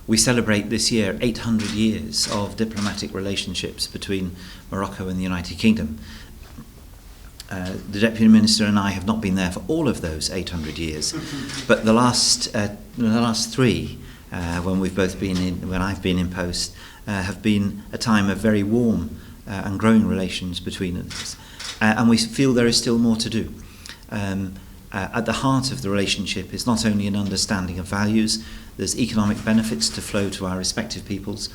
We celebrate this year 800 years of diplomatic relationships between Morocco and the United Kingdom. The Deputy Minister and I have not been there for all of those 800 years, but the last three, when I've been in post, have been a time of very warm and growing relations between us, and we feel there is still more to do. At the heart of the relationship is not only an understanding of values. There's economic benefits to flow to our respective peoples.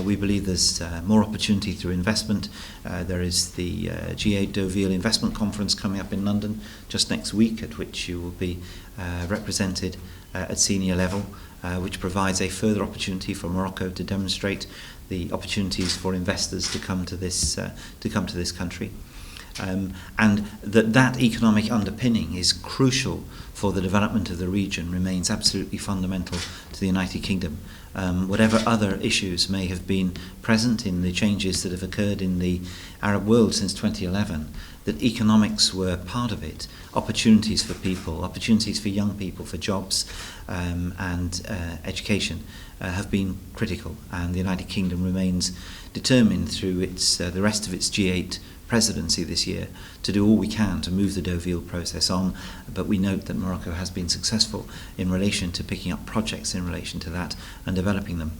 We believe there's more opportunity through investment. There is the G8 Deauville Investment Conference coming up in London just next week, at which you will be represented at senior level, which provides a further opportunity for Morocco to demonstrate the opportunities for investors to come to this country. And that economic underpinning is crucial for the development of the region, remains absolutely fundamental to the United Kingdom. Whatever other issues may have been present in the changes that have occurred in the Arab world since 2011, that economics were part of it. Opportunities for people, opportunities for young people, for jobs and education have been critical, and the United Kingdom remains determined through the rest of its G8 presidency this year to do all we can to move the Deauville process on, but we note that Morocco has been successful in relation to picking up projects in relation to that and developing them.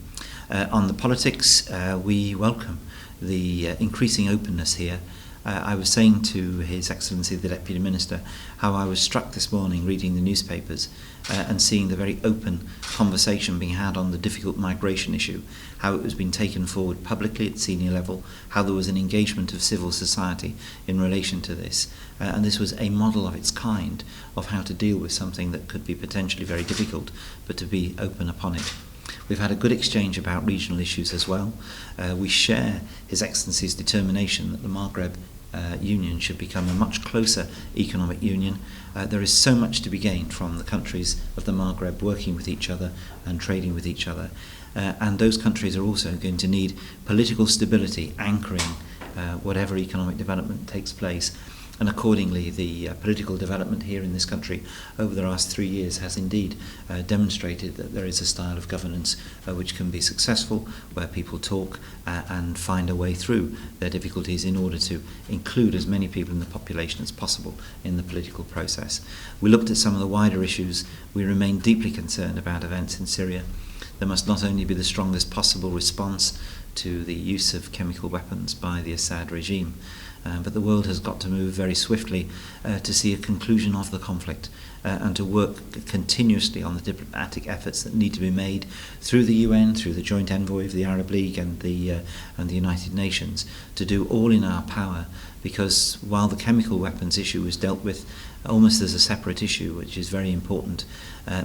On the politics, we welcome the increasing openness here. I was saying to His Excellency the Deputy Minister how I was struck this morning reading the newspapers and seeing the very open conversation being had on the difficult migration issue, how it was being taken forward publicly at senior level, how there was an engagement of civil society in relation to this, and this was a model of its kind of how to deal with something that could be potentially very difficult, but to be open upon it. We've had a good exchange about regional issues as well. We share His Excellency's determination that the Maghreb Union should become a much closer economic union. There is so much to be gained from the countries of the Maghreb working with each other and trading with each other. And those countries are also going to need political stability anchoring whatever economic development takes place. And accordingly, the political development here in this country over the last 3 years has indeed demonstrated that there is a style of governance which can be successful, where people talk and find a way through their difficulties in order to include as many people in the population as possible in the political process. We looked at some of the wider issues. We remain deeply concerned about events in Syria. There must not only be the strongest possible response to the use of chemical weapons by the Assad regime, but the world has got to move very swiftly to see a conclusion of the conflict and to work continuously on the diplomatic efforts that need to be made through the UN, through the Joint Envoy of the Arab League and the United Nations, to do all in our power, because while the chemical weapons issue is dealt with almost as a separate issue, which is very important,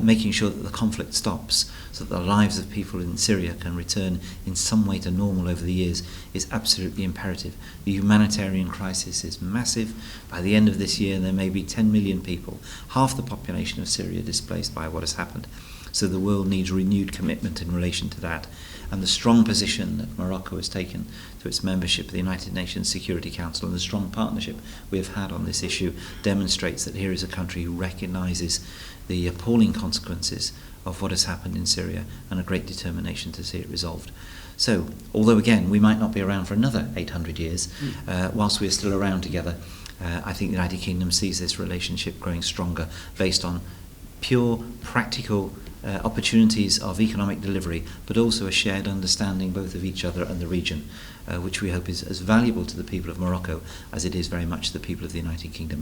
making sure that the conflict stops so that the lives of people in Syria can return in some way to normal over the years is absolutely imperative. The humanitarian crisis is massive. By the end of this year there may be 10 million people, half the population of Syria, displaced by what has happened. So the world needs renewed commitment in relation to that. And the strong position that Morocco has taken to its membership of the United Nations Security Council and the strong partnership we have had on this issue demonstrates that here is a country who recognises the appalling consequences of what has happened in Syria and a great determination to see it resolved. So, although again we might not be around for another 800 years, whilst we are still around together, I think the United Kingdom sees this relationship growing stronger based on pure, practical opportunities of economic delivery, but also a shared understanding both of each other and the region, which we hope is as valuable to the people of Morocco as it is very much to the people of the United Kingdom.